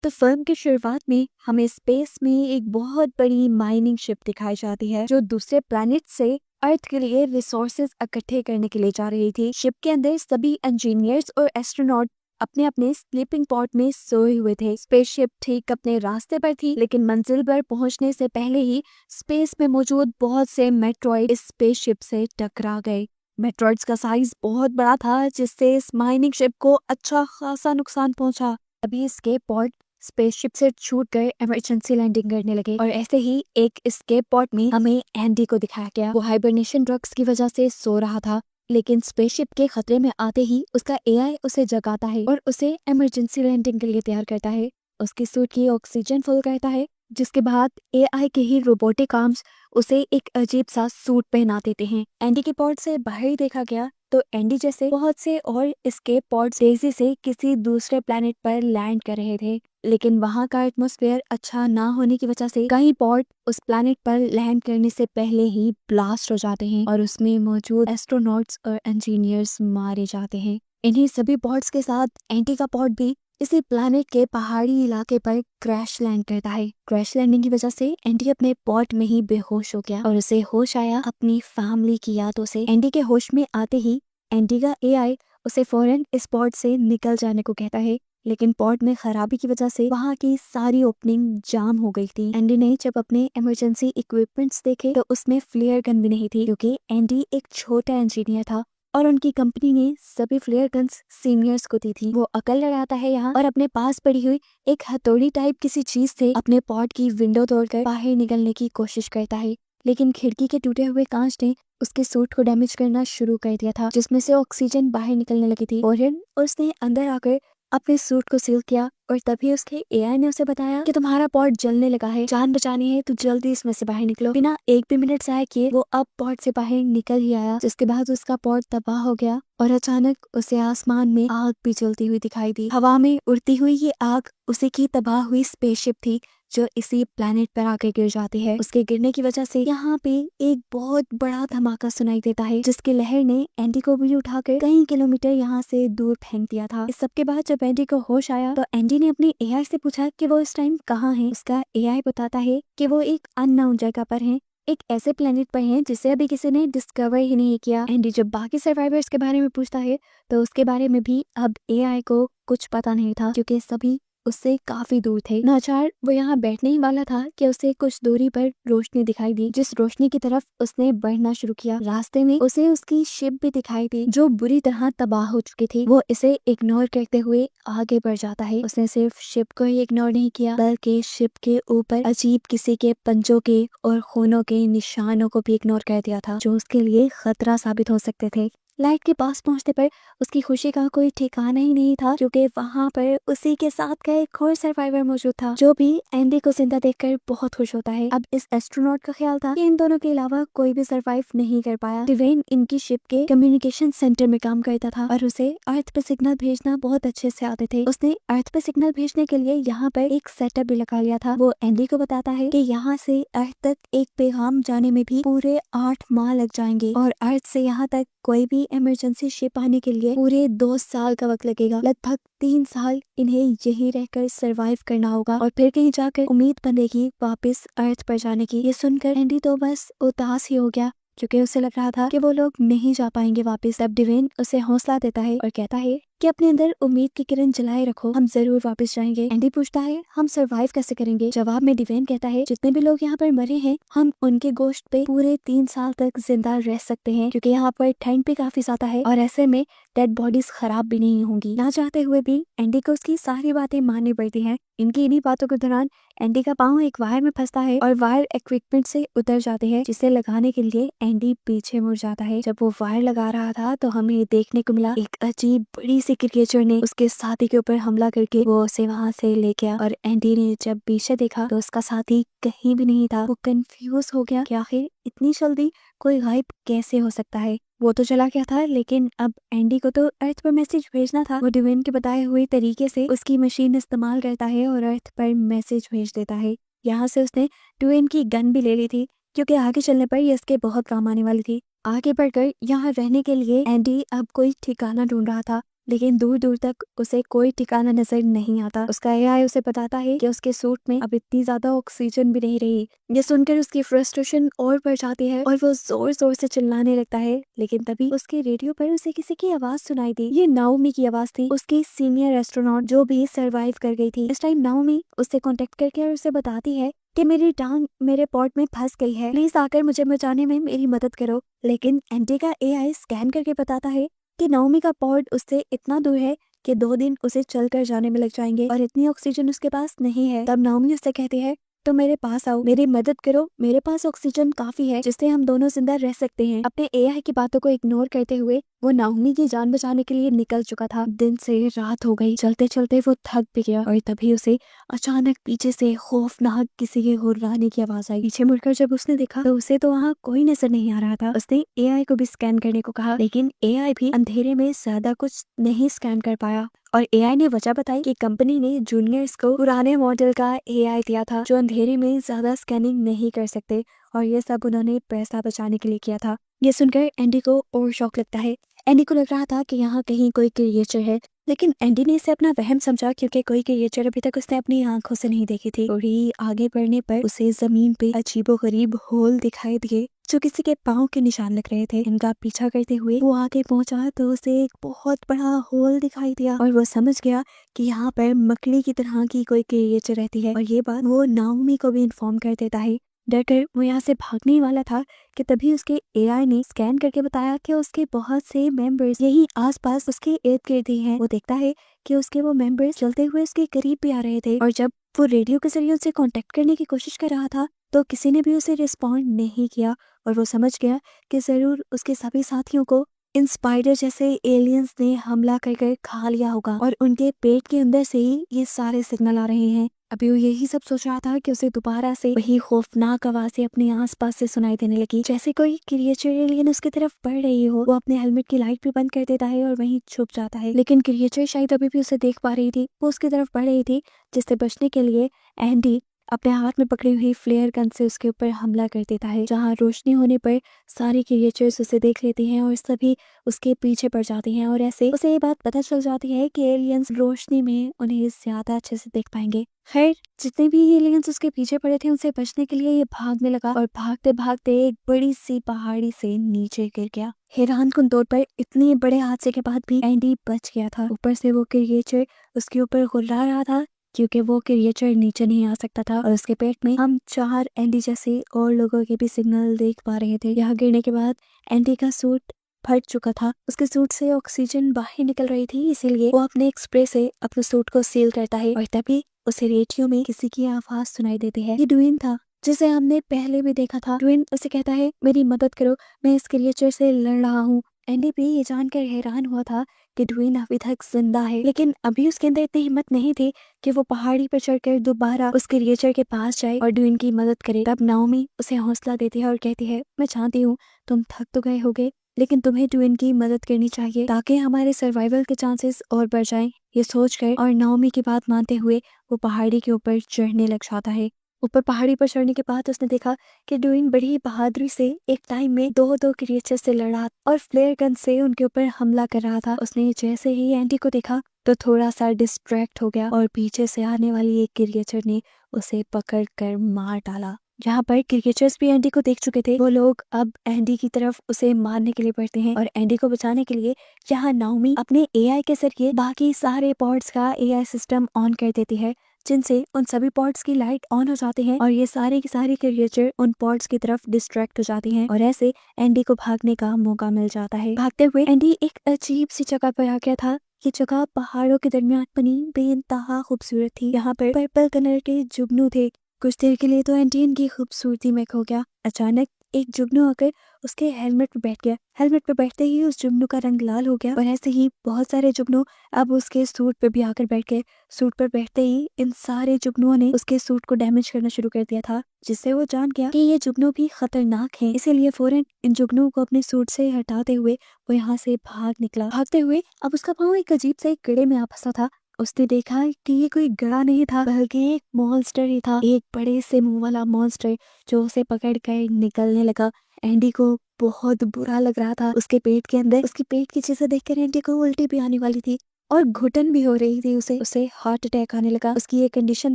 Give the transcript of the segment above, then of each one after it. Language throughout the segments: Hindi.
तो फिल्म की शुरुआत में हमें स्पेस में एक बहुत बड़ी माइनिंग शिप दिखाई जाती है जो दूसरे प्लैनेट से अर्थ के लिए रिसोर्सेज इकट्ठे करने के लिए जा रही थी। शिप के अंदर सभी इंजीनियर्स और एस्ट्रोनॉट अपने अपने स्लीपिंग पॉड में सोए हुए थे। स्पेसशिप ठीक अपने रास्ते पर थी, लेकिन मंजिल पर पहुंचने से पहले ही स्पेस में मौजूद बहुत से मेट्रॉइड इस स्पेसशिप से टकरा गए। मेट्रॉइड्स का साइज बहुत बड़ा था, जिससे इस माइनिंग शिप को अच्छा खासा नुकसान पहुंचा। अभी इसके पॉड स्पेसशिप से छूट कर इमरजेंसी लैंडिंग करने लगे और ऐसे ही एक एस्केप पॉड में हमें एंडी को दिखाया गया। वो हाइबरनेशन ड्रग्स की वजह से सो रहा था, लेकिन स्पेसशिप के खतरे में आते ही उसका एआई उसे जगाता है और उसे इमरजेंसी लैंडिंग के लिए तैयार करता है। उसकी सूट की ऑक्सीजन फुल करता है, जिसके बाद एआई के ही रोबोटिक आर्म्स उसे एक अजीब सा सूट पहना देते हैं। एंडी के पॉड से बाहर देखा गया तो एंडी जैसे बहुत से और एस्केप पॉड्स तेजी से किसी दूसरे प्लेनेट पर लैंड कर रहे थे, लेकिन वहां का एटमॉस्फेयर अच्छा ना होने की वजह से कई पॉड उस प्लेनेट पर लैंड करने से पहले ही ब्लास्ट हो जाते हैं और उसमें मौजूद एस्ट्रोनॉट्स और इंजीनियर्स मारे जाते हैं। इन्हीं सभी पॉड्स के साथ एंटी का पॉड भी इसी प्लेनेट के पहाड़ी इलाके पर क्रैश लैंड करता है। क्रैश लैंडिंग की वजह से एंडी अपने पॉड में ही बेहोश हो गया और उसे होश आया अपनी फैमिली की यादों से। एंडी के होश में आते ही एंडी का एआई उसे फौरन इस पॉड से निकल जाने को कहता है, लेकिन पॉड में खराबी की वजह से वहाँ की सारी ओपनिंग जाम हो गई थी। एंडी ने जब अपने इमरजेंसी इक्विपमेंट्स देखे तो उसमें फ्लेयर गन भी नहीं थी, क्योंकि एंडी एक छोटा इंजीनियर था और उनकी कंपनी ने सभी फ्लेयर गन्स सीनियर्स को दी थी। वो अकल लगाता है यहाँ और अपने पास पड़ी हुई एक हथौड़ी टाइप किसी चीज से अपने पॉड की विंडो तोड़कर बाहर निकलने की कोशिश करता है, लेकिन खिड़की के टूटे हुए कांच ने उसके सूट को डैमेज करना शुरू कर दिया था, जिसमें से ऑक्सीजन बाहर निकलने लगी थी। और उसने अंदर आकर अपने सूट को सील किया और तभी उसके एआई ने उसे बताया कि तुम्हारा पॉड जलने लगा है, जान बचानी है तो जल्दी इसमें से बाहर निकलो। बिना एक भी मिनट जाए किए वो अब पॉड से बाहर निकल ही आया, जिसके बाद उसका पॉड तबाह हो गया और अचानक उसे आसमान में आग भी जलती हुई दिखाई दी। हवा में उड़ती हुई ये आग उसी की तबाह हुई स्पेसशिप थी जो इसी प्लेनेट पर आकर गिर जाती है। उसके गिरने की वजह से यहाँ पे एक बहुत बड़ा धमाका सुनाई देता है, जिसकी लहर ने एंडी को भी उठाकर कई किलोमीटर यहाँ से दूर फेंक दिया था। इस सब के बाद जब एंडी को होश आया तो एंडी ने अपने एआई से पूछा कि वो इस टाइम कहाँ है। उसका एआई बताता है कि वो एक अननोन जगह पर है, एक ऐसे प्लेनेट पर है जिसे अभी किसी ने डिस्कवर ही नहीं किया। एंडी जब बाकी सर्वाइवर्स के बारे में पूछता है तो उसके बारे में भी अब एआई को कुछ पता नहीं था, क्योंकि सभी उससे काफी दूर थे। नाचार वो यहाँ बैठने ही वाला था कि उसे कुछ दूरी पर रोशनी दिखाई दी, जिस रोशनी की तरफ उसने बढ़ना शुरू किया। रास्ते में उसे उसकी शिप भी दिखाई दी जो बुरी तरह तबाह हो चुकी थी। वो इसे इग्नोर करते हुए आगे बढ़ जाता है। उसने सिर्फ शिप को ही इग्नोर नहीं किया, बल्कि शिप के ऊपर अजीब किसी के पंजों के और खूनों के निशानों को भी इग्नोर कर दिया था, जो उसके लिए खतरा साबित हो सकते थे। लाइट के पास पहुंचने पर उसकी खुशी का कोई ठिकाना ही नहीं था, क्योंकि वहां पर उसी के साथ का एक और सर्वाइवर मौजूद था, जो भी एंडी को जिंदा देखकर बहुत खुश होता है। अब इस एस्ट्रोनॉट का ख्याल था कि इन दोनों के अलावा कोई भी सर्वाइव नहीं कर पाया। डिवेन इनकी शिप के कम्युनिकेशन सेंटर में काम करता था और उसे अर्थ पे सिग्नल भेजना बहुत अच्छे से आते थे। उसने अर्थ पे सिग्नल भेजने के लिए यहाँ पर एक सेटअप भी लगा लिया था। वो एंडी को बताता है कि यहाँ से अर्थ तक एक पैगाम जाने में भी पूरे 8 माह लग जाएंगे और अर्थ से यहाँ तक कोई भी इमरजेंसी शिप आने के लिए पूरे 2 साल का वक्त लगेगा। लगभग 3 साल इन्हें यही रहकर सरवाइव करना होगा और फिर कहीं जाकर उम्मीद बनेगी वापस अर्थ पर जाने की। ये सुनकर एंडी तो बस उदास ही हो गया, क्योंकि उसे लग रहा था कि वो लोग नहीं जा पाएंगे वापस। तब डिवेन उसे हौसला देता है और कहता है कि अपने अंदर उम्मीद की किरण जलाए रखो, हम जरूर वापस जाएंगे। एंडी पूछता है हम सरवाइव कैसे करेंगे। जवाब में डिवेन कहता है जितने भी लोग यहाँ पर मरे हैं हम उनके गोश्त पे पूरे 3 साल तक जिंदा रह सकते हैं, क्योंकि यहाँ पर ठंड भी काफी ज्यादा है और ऐसे में डेड बॉडीज खराब भी नहीं होंगी। ना चाहते हुए भी एंडी को उसकी सारी बातें माननी पड़ती हैं। इनकी इन्हीं बातों के दौरान एंडी का पाँव एक वायर में फंसता है और वायर इक्विपमेंट से उतर जाते हैं, जिसे लगाने के लिए एंडी पीछे मुड़ जाता है। जब वो वायर लगा रहा था तो हमें देखने को मिला एक अजीब बड़ी सी क्रिएचर ने उसके साथी के ऊपर हमला करके वो उसे वहां से ले गया। और एंडी ने जब पीछे देखा तो उसका साथी कहीं भी नहीं था। वो कंफ्यूज हो गया कि आखिर इतनी जल्दी कोई गायब कैसे हो सकता है। वो तो चला गया था, लेकिन अब एंडी को तो अर्थ पर मैसेज भेजना था। वो डिवेन के बताए हुए तरीके से उसकी मशीन इस्तेमाल करता है और अर्थ पर मैसेज भेज देता है। यहाँ से उसने डिवेन की गन भी ले ली थी, क्योंकि आगे चलने पर ये इसके बहुत काम आने वाली थी। आगे बढ़कर यहाँ रहने के लिए एंडी अब कोई ठिकाना ढूंढ रहा था लेकिन दूर दूर तक उसे कोई ठिकाना नजर नहीं आता। उसका एआई उसे बताता है कि उसके सूट में अब इतनी ज्यादा ऑक्सीजन भी नहीं रही। ये सुनकर उसकी फ्रस्ट्रेशन और बढ़ जाती है और वो जोर जोर से चिल्लाने लगता है। लेकिन तभी उसके रेडियो पर उसे किसी की आवाज सुनाई दी। ये नाओमी की आवाज थी, उसकी सीनियर एस्ट्रोनॉट जो भी सरवाइव कर गई थी। इस टाइम नाओमी उससे कांटेक्ट करके और उसे बताती है कि मेरी टांग मेरे पॉट में फंस गई है, प्लीज आकर मुझे बचाने में मेरी मदद करो। लेकिन एंडी का एआई स्कैन करके बताता है कि नाओमी का पॉड उससे इतना दूर है कि 2 दिन उसे चलकर जाने में लग जाएंगे और इतनी ऑक्सीजन उसके पास नहीं है। तब नाओमी उससे कहती है तो मेरे पास आओ, मेरी मदद करो, मेरे पास ऑक्सीजन काफी है जिससे हम दोनों जिंदा रह सकते हैं। अपने एआई की बातों को इग्नोर करते हुए वो नाओमी की जान बचाने के लिए निकल चुका था। दिन से रात हो गई, चलते चलते वो थक भी गया और तभी उसे अचानक पीछे से खौफनाक किसी के गुर्राने की आवाज आई। पीछे मुड़कर जब उसने देखा तो उसे तो वहाँ कोई नजर नहीं आ रहा था। उसने एआई को भी स्कैन करने को कहा, लेकिन एआई भी अंधेरे में ज्यादा कुछ नहीं स्कैन कर पाया और एआई ने वजह बताई कि कंपनी ने जूनियर्स को पुराने मॉडल का एआई दिया था जो अंधेरे में ज्यादा स्कैनिंग नहीं कर सकते और ये सब उन्होंने पैसा बचाने के लिए किया था। ये सुनकर एंडी को और शौक लगता है। एंडी को लग रहा था कि यहाँ कहीं कोई क्रिएचर है, लेकिन एंडी ने इसे अपना वहम समझा क्योंकि कोई क्रिएचर अभी तक उसने अपनी आंखों से नहीं देखी थी। थोड़ी आगे बढ़ने पर उसे जमीन पे अजीबोगरीब होल दिखाई दिए जो किसी के पाँव के निशान लग रहे थे। इनका पीछा करते हुए वो आगे पहुंचा तो उसे एक बहुत बड़ा होल दिखाई दिया और वो समझ गया कि यहाँ पर मकड़ी की तरह की कोई क्रिएचर रहती है और ये बात वो नाओमी को भी इन्फॉर्म कर देता है। डरकर वो यहाँ से भागने वाला था कि तभी उसके एआई ने स्कैन करके बताया कि उसके बहुत से मेंबर्स यही आसपास उसके इर्द गिर्द ही हैं। वो देखता है कि उसके वो मेंबर्स चलते हुए उसके करीब भी आ रहे थे और जब वो रेडियो के जरिए उनसे कांटेक्ट करने की कोशिश कर रहा था तो किसी ने भी उसे रिस्पॉन्ड नहीं किया और वो समझ गया कि जरूर उसके सभी साथियों को इन स्पाइडर जैसे एलियंस ने हमला कर खा लिया होगा और उनके पेट के अंदर से ही ये सारे सिग्नल आ रहे हैं। अभी वो यही सब सोच रहा था कि उसे दोबारा से वही खौफनाक आवाजें अपने आसपास से सुनाई देने लगी, जैसे कोई क्रिएचर एलियन उसकी तरफ बढ़ रही हो। वो अपने हेलमेट की लाइट भी बंद कर देता है और वहीं छुप जाता है, लेकिन क्रिएचर शायद अभी भी उसे देख पा रही थी। वो उसकी तरफ बढ़ रही थी जिससे बचने के लिए एंडी अपने हाथ में पकड़ी हुई फ्लेयर गन से उसके ऊपर हमला कर देता है। जहाँ रोशनी होने पर सारी क्रिएचर्स उसे देख लेती हैं और सभी उसके पीछे पड़ जाती हैं और ऐसे उसे ये बात पता चल जाती है कि एलियंस रोशनी में उन्हें ज्यादा अच्छे से देख पाएंगे। खैर जितने भी एलियंस उसके पीछे पड़े थे उनसे बचने के लिए ये भागने लगा और भागते भागते एक बड़ी सी पहाड़ी से नीचे गिर गया। हैरानकुन तौर पर इतने बड़े हादसे के बाद भी एंडी बच गया था। ऊपर से वो क्रिएचर उसके ऊपर गुर्रा रहा था क्योंकि वो क्रिएचर नीचे नहीं आ सकता था और उसके पेट में हम 4 एंडी जैसे और लोगों के भी सिग्नल देख पा रहे थे। यहाँ गिरने के बाद एंडी का सूट फट चुका था, उसके सूट से ऑक्सीजन बाहर निकल रही थी, इसीलिए वो अपने एक स्प्रे से अपने सूट को सील करता है और तभी उसे रेडियो में किसी की आवाज सुनाई देती है। ये ड्वेन था जिसे हमने पहले भी देखा था। ड्वेन उसे कहता है मेरी मदद करो, मैं इस क्रिएचर से लड़ रहा हूँ। एंडी भी ये जानकर हैरान हुआ था कि ड्वेन अभी तक जिंदा है, लेकिन अभी उसके अंदर इतनी हिम्मत नहीं थी कि वो पहाड़ी पर चढ़कर दोबारा उस क्रिएचर के पास जाए और ड्वेन की मदद करे। तब नाओमी उसे हौसला देती है और कहती है मैं जानती हूँ तुम थक तो गए होगे, लेकिन तुम्हें ड्वेन की मदद करनी चाहिए ताकि हमारे सर्वाइवल के चांसेस और बढ़ जाएं। ये सोचकर और नाओमी की बात मानते हुए वो पहाड़ी के ऊपर चढ़ने लग जाता है। ऊपर पहाड़ी पर चढ़ने के बाद उसने देखा कि ड्वेन बड़ी बहादुरी से एक टाइम में दो क्रिएचर से लड़ा और फ्लेयर गन से उनके ऊपर हमला कर रहा था। उसने जैसे ही एंडी को देखा तो थोड़ा सा डिस्ट्रैक्ट हो गया और पीछे से आने वाली एक क्रिएचर ने उसे पकड़ कर मार डाला। यहाँ पर क्रिकेटर्स भी एंडी को देख चुके थे। वो लोग अब एंडी की तरफ उसे मारने के लिए बढ़ते हैं और एंडी को बचाने के लिए यहाँ नाओमी अपने एआई के जरिए बाकी सारे पॉड्स का एआई सिस्टम ऑन कर देती है, जिनसे उन सभी पॉड्स की लाइट ऑन हो जाती है और ये सारे के सारे क्रिएचर उन पॉड्स की तरफ डिस्ट्रैक्ट हो जाती हैं और ऐसे एंडी को भागने का मौका मिल जाता है। भागते हुए एंडी एक अजीब सी जगह पर आ गया था। ये जगह पहाड़ों के दरमियान बनी बेइंतहा खूबसूरत थी। यहाँ पर पर्पल कलर के जुगनू थे। कुछ देर के लिए तो एंटी की खूबसूरती में खो गया। अचानक एक जुगनू आकर उसके हेलमेट पर बैठ गया। हेलमेट पर बैठते ही उस जुगनू का रंग लाल हो गया और ऐसे ही बहुत सारे जुगनू अब उसके सूट पर भी आकर बैठ गए। सूट पर बैठते ही इन सारे जुगनुओं ने उसके सूट को डैमेज करना शुरू कर दिया था, जिससे वो जान गया कि ये जुगनू भी खतरनाक हैं। इसीलिए फौरन इन जुगनुओं को अपने सूट से हटाते हुए वो यहाँ से भाग निकला। भागते हुए अब उसका पाँव एक अजीब से गड्ढे में आ फंसा था। उसने देखा कि ये कोई गड़ा नहीं था बल्कि एक मॉन्स्टर ही था, एक बड़े से मुंह वाला मॉन्स्टर जो उसे पकड़ कर निकलने लगा। एंडी को बहुत बुरा लग रहा था। उसके पेट के अंदर उसकी पेट की चीजें देखकर एंडी को उल्टी भी आने वाली थी और घुटन भी हो रही थी। उसे हार्ट अटैक आने लगा। उसकी ये कंडीशन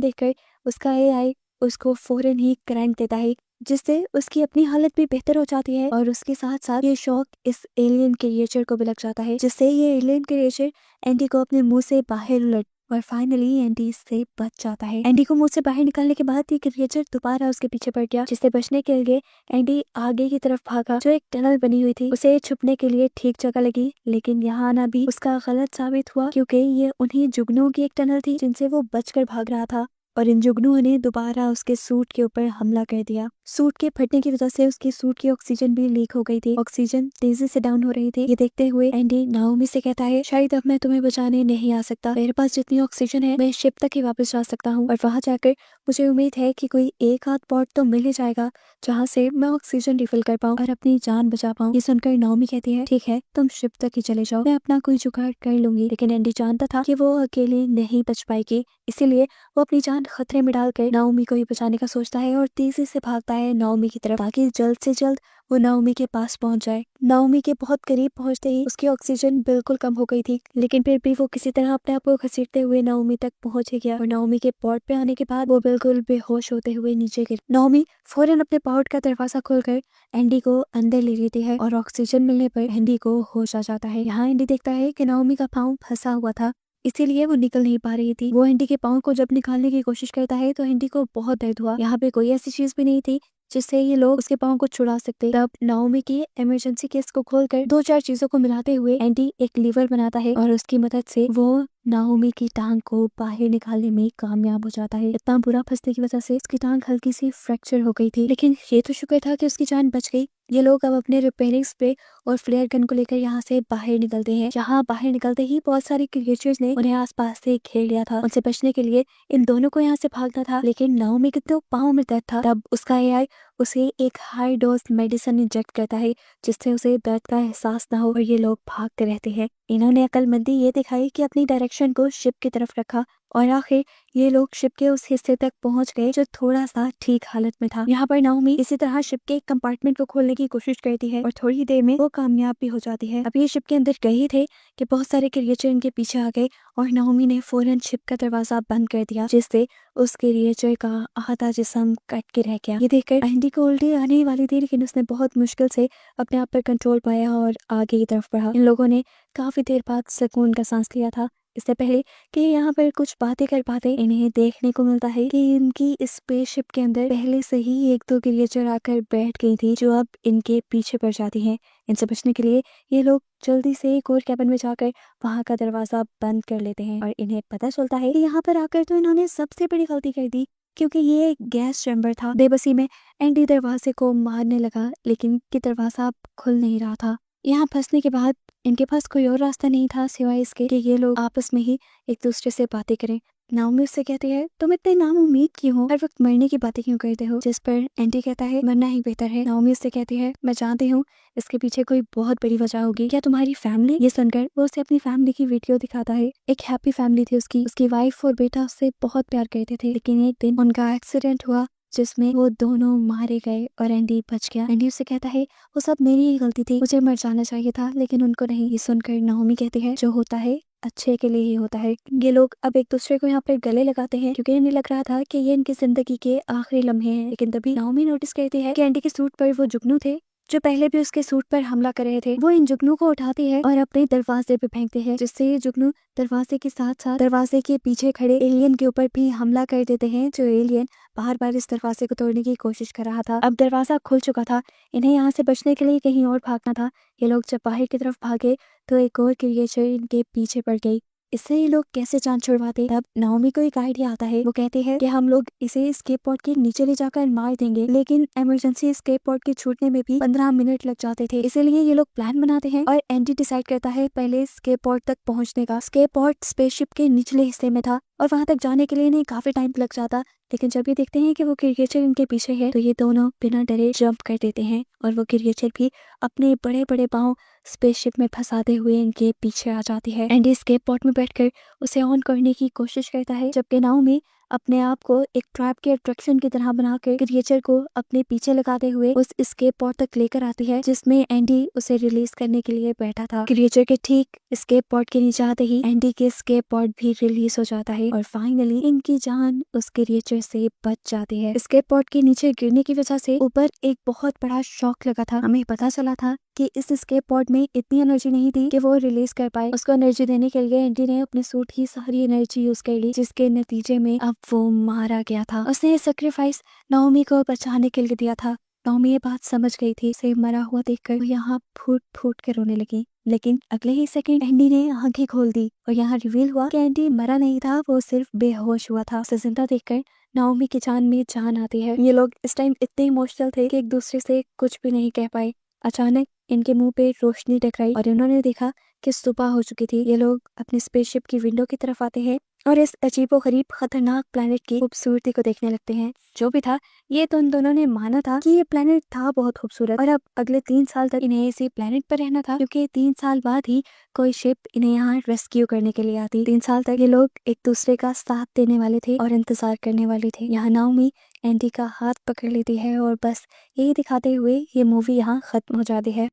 देखकर उसका एआई उसको फौरन ही करंट देता है, जिससे उसकी अपनी हालत भी बेहतर हो जाती है और उसके साथ साथ ये शॉक इस एलियन क्रिएचर को भी लग जाता है, जिससे ये एलियन क्रिएचर एंडी को अपने मुंह से बाहर उलट और फाइनली एंडी इससे बच जाता है। एंडी को मुंह से बाहर निकालने के बाद ये क्रिएचर दोबारा उसके पीछे पड़ गया, जिससे बचने के लिए एंडी आगे की तरफ भागा। जो एक टनल बनी हुई थी उसे छुपने के लिए ठीक जगह लगी, लेकिन यहाँ आना भी उसका गलत साबित हुआ, क्योंकि ये उन्हीं जुगनुओं की एक टनल थी जिनसे वो बचकर भाग रहा था और इन जुगनुओं ने दोबारा उसके सूट के ऊपर हमला कर दिया। सूट के फटने की वजह से उसकी सूट की ऑक्सीजन भी लीक हो गई थी। ऑक्सीजन तेजी से डाउन हो रही थी। ये देखते हुए एंडी नाओमी से कहता है, शायद अब मैं तुम्हें बचाने नहीं आ सकता। मेरे पास जितनी ऑक्सीजन है मैं शिप तक ही वापस जा सकता हूँ और वहां जाकर मुझे उम्मीद है कि कोई एक आध पॉट तो मिल ही जाएगा जहाँ से मैं ऑक्सीजन रिफिल कर पाऊँ और अपनी जान बचा पाऊँ। ये सुनकर नाओमी कहती है, ठीक है तुम शिप तक ही चले जाओ, मैं अपना कोई जुगाड़ कर लूंगी। लेकिन एंडी जानता था कि वो अकेले नहीं बच पाएगी, इसीलिए वो अपनी जान खतरे में डालकर नाओमी को ही बचाने का सोचता है और तेजी से भागता है नाओमी की तरफ, ताकि जल्द से जल्द वो नाओमी के पास पहुंच जाए। नाओमी के बहुत करीब पहुंचते ही उसकी ऑक्सीजन बिल्कुल कम हो गई थी, लेकिन फिर भी वो किसी तरह अपने आप को घसीटते हुए नाओमी तक पहुंच गया और नाओमी के पॉट पे आने के बाद वो बिल्कुल बेहोश होते हुए नीचे गिर। नाओमी फौरन अपने पॉट का दरवाजा खोलकर एंडी को अंदर ले लेती है और ऑक्सीजन मिलने पर एंडी को होश आ जाता है। यहाँ एंडी देखता है कि नाओमी का पाँव फंसा हुआ था, इसीलिए वो निकल नहीं पा रही थी। वो एंडी के पाँव को जब निकालने की कोशिश करता है तो एंडी को बहुत दर्द हुआ। यहाँ पे कोई ऐसी चीज भी नहीं थी जिससे ये लोग उसके पाँव को छुड़ा सकते। तब नाओमी की इमरजेंसी केस को खोलकर दो चार चीजों को मिलाते हुए एंडी एक लीवर बनाता है और उसकी मदद से वो नाओमी की टांग को बाहर निकालने में कामयाब हो जाता है। इतना बुरा फंसने की वजह से उसकी टांग हल्की सी फ्रैक्चर हो गई थी, लेकिन ये तो शुक्र था कि उसकी जान बच गई। ये लोग अब अपने रिपेयरिंग स्प्रे और फ्लेयर गन को लेकर यहाँ से बाहर निकलते हैं। जहाँ बाहर निकलते ही बहुत सारे क्रिएचर्स ने उन्हें आसपास से घेर लिया था। उनसे बचने के लिए इन दोनों को यहाँ से भागना था, लेकिन नाओमी के तो पाँव में दर्द था। तब उसका एआई उसे एक हाई डोज मेडिसिन इंजेक्ट करता है, जिससे उसे दर्द का एहसास ना हो और ये लोग भागते रहते हैं। इन्होंने अक्लमंदी ये दिखाई कि अपनी डायरेक्शन को शिप की तरफ रखा और आखिर ये लोग शिप के उस हिस्से तक पहुंच गए जो थोड़ा सा ठीक हालत में था। यहाँ पर नाओमी इसी तरह शिप के एक कंपार्टमेंट को खोलने की कोशिश करती है और थोड़ी देर में वो कामयाब भी हो जाती है। अब ये शिप के अंदर गई थे कि बहुत सारे क्रिएचर इनके पीछे आ गए और नाओमी ने फौरन शिप का दरवाजा बंद कर दिया, जिससे उस क्रिएचर का आधा जिस्म कट के रह गया। ये देखकर एंडी को उल्टी आने वाली थी, लेकिन उसने बहुत मुश्किल से अपने आप पर कंट्रोल पाया और आगे की तरफ बढ़ा। इन लोगों ने काफी देर बाद सुकून का सांस लिया था। इससे पहले कि यहाँ पर कुछ बातें कर पाते, इन्हें देखने को मिलता है कि इनकी स्पेसशिप के अंदर पहले से ही एक दो क्रिएचर आकर बैठ गई थी, जो अब इनके पीछे पड़ जाती हैं। इनसे बचने के लिए ये लोग जल्दी से एक और कैबिन में जाकर वहां का दरवाजा बंद कर लेते हैं और इन्हें पता चलता है कि यहाँ पर आकर तो इन्होंने सबसे बड़ी गलती कर दी, क्योंकि ये एक गैस चैम्बर था। बेबसी में एंडी दरवाजे को मारने लगा, लेकिन कि दरवाजा अब खुल नहीं रहा था। यहाँ फंसने के बाद इनके पास कोई और रास्ता नहीं था सिवाय इसके कि ये लोग आपस में ही एक दूसरे से बातें करें। नाओमी उससे कहती है, तुम इतने नाउम्मीद क्यों हो, हर वक्त मरने की बातें क्यों करते हो? जिस पर एंडी कहता है, मरना ही बेहतर है। नाओमी उससे कहती है, मैं जानती हूँ इसके पीछे कोई बहुत बड़ी वजह होगी। क्या तुम्हारी फैमिली? ये सुनकर वो उसे अपनी फैमिली की वीडियो दिखाता है। एक हैप्पी फैमिली थी उसकी वाइफ और बेटा उससे बहुत प्यार करते थे, लेकिन एक दिन उनका एक्सीडेंट हुआ जिसमें वो दोनों मारे गए और एंडी बच गया। एंडी उससे कहता है, वो सब मेरी ही गलती थी, मुझे मर जाना चाहिए था, लेकिन उनको नहीं। ये सुनकर नाओमी कहती है, जो होता है अच्छे के लिए ही होता है। ये लोग अब एक दूसरे को यहाँ पर गले लगाते हैं, क्योंकि इन्हें लग रहा था कि ये इनकी जिंदगी के आखिरी लम्हे हैं। लेकिन तभी नाओमी नोटिस करती है कि एंडी के सूट पर वो जुगनू थे जो पहले भी उसके सूट पर हमला कर रहे थे। वो इन जुगनू को उठाती है और अपने दरवाजे पे फेंकते हैं, जिससे ये जुगनू दरवाजे के साथ साथ दरवाजे के पीछे खड़े एलियन के ऊपर भी हमला कर देते हैं, जो एलियन बार बार इस दरवाजे को तोड़ने की कोशिश कर रहा था। अब दरवाजा खुल चुका था, इन्हें यहाँ से बचने के लिए कहीं और भागना था। ये लोग जब बाहर की तरफ भागे तो एक और क्रिएचर इनके पीछे पड़ गई। इससे ये लोग कैसे जान छुड़वाते? तब नाओमी को एक आइडिया आता है। वो कहते हैं कि हम लोग इसे स्केप पॉड के नीचे ले जाकर मार देंगे, लेकिन इमरजेंसी स्केप पॉड के छूटने में भी 15 मिनट लग जाते थे। इसीलिए ये लोग प्लान बनाते हैं और एंडी डिसाइड करता है पहले स्केप पॉड तक पहुंचने का। स्केप पॉड स्पेसशिप के निचले हिस्से में था और वहां तक जाने के लिए इन्हें काफी टाइम लग जाता, लेकिन जब ये देखते हैं कि वो क्रिएचर इनके पीछे है तो ये दोनों बिना डरे जंप कर देते हैं और वो क्रिएचर भी अपने बड़े बड़े पाँव स्पेसशिप में फंसाते हुए इनके पीछे आ जाती है। एंडी स्केप पॉड में बैठकर उसे ऑन करने की कोशिश करता है, जबकि नाओमी अपने आप को एक ट्रैप के अट्रैक्शन की तरह बनाकर क्रिएचर को अपने पीछे लगाते हुए उस एस्केप पॉड तक लेकर आती है जिसमें एंडी उसे रिलीज करने के लिए बैठा था। क्रिएचर के ठीक एस्केप पॉड के नीचे आते ही एंडी के एस्केप पॉड भी रिलीज हो जाता है और फाइनली इनकी जान उस क्रिएचर से बच जाती है। एस्केप पॉड के नीचे गिरने की वजह से ऊपर एक बहुत बड़ा शॉक लगा था। हमें पता चला था कि इस एस्केप पॉड में इतनी एनर्जी नहीं थी कि वो रिलीज कर पाए। उसको एनर्जी देने के लिए एंडी ने अपने सूट की सारी एनर्जी यूज कर ली जिसके नतीजे में अब वो मारा गया था। उसने सेक्रीफाइस नाओमी को बचाने के लिए दिया था। नाओमी ये बात समझ गई थी। उसे मरा हुआ देखकर वो यहाँ फूट फूट के रोने लगी, लेकिन अगले ही सेकंड एंडी ने आंखें खोल दी और यहाँ रिवील हुआ कि एंडी मरा नहीं था, वो सिर्फ बेहोश हुआ था। उसे जिंदा देखकर नाओमी की जान में जान आती है। ये लोग इस टाइम इतने इमोशनल थे कि एक दूसरे से कुछ भी नहीं कह पाए। अचानक इनके मुंह पे रोशनी टकराई और इन्होंने देखा कि सुबह हो चुकी थी। ये लोग अपने स्पेसशिप की विंडो की तरफ आते हैं और इस अजीबोगरीब खतरनाक प्लेनेट की खूबसूरती को देखने लगते हैं। जो भी था, ये तो इन दोनों ने माना था कि ये प्लेनेट था बहुत खूबसूरत और अब अगले 3 साल तक इन्हें इसी प्लेनेट पर रहना था क्योंकि 3 साल बाद ही कोई शिप इन्हें यहाँ रेस्क्यू करने के लिए आती। 3 साल तक ये लोग एक दूसरे का साथ देने वाले थे और इंतजार करने वाले थे। यहाँ नाओमी एंडी का हाथ पकड़ लेती है और बस यही दिखाते हुए ये मूवी यहाँ खत्म हो जाती है।